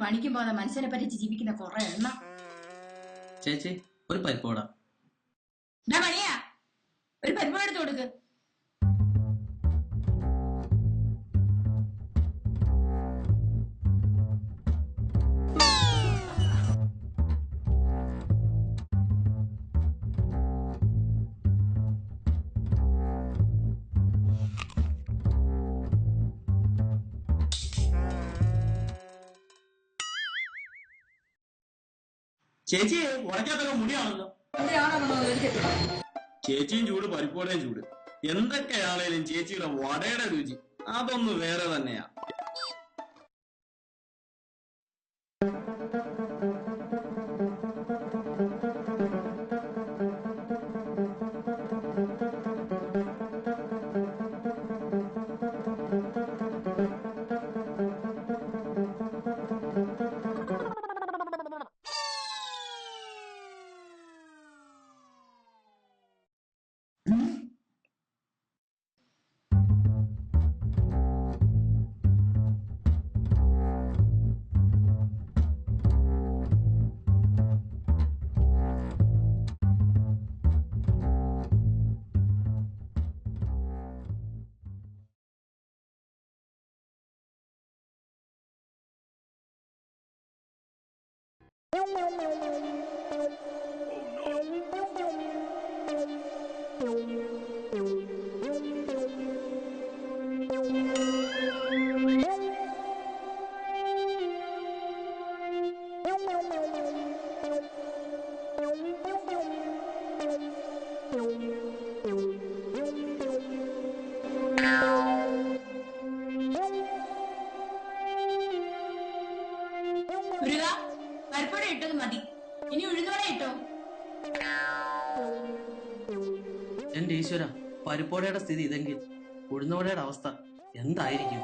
പണിക്കും പോകാതെ മനുഷ്യനെ പറ്റിച്ച് ജീവിക്കുന്ന കുറെ എണ്ണം. ചേച്ചി ഒരു പരിപ്പോട. മണിയാ, ഒരു പരിപ്പോട എടുത്തു കൊടുക്ക്. ചേച്ചി ഉടക്കാത്തൊക്കെ മുടിയാണല്ലോ. ചേച്ചിയും ചൂട് പരിപ്പോടേയും ചൂട്. എന്തൊക്കെയാണേലും ചേച്ചിയുടെ വടയുടെ രുചി അതൊന്ന് വേറെ തന്നെയാ. പരിപ്പോട ഇട്ടത് മതി, ഇനി ഉഴുന്നോടെ ഇട്ടോ. എന്റെ ഈശ്വര, പരിപ്പോടയുടെ സ്ഥിതി ഇതെങ്കിൽ ഉഴുന്നോടയുടെ അവസ്ഥ എന്തായിരിക്കും?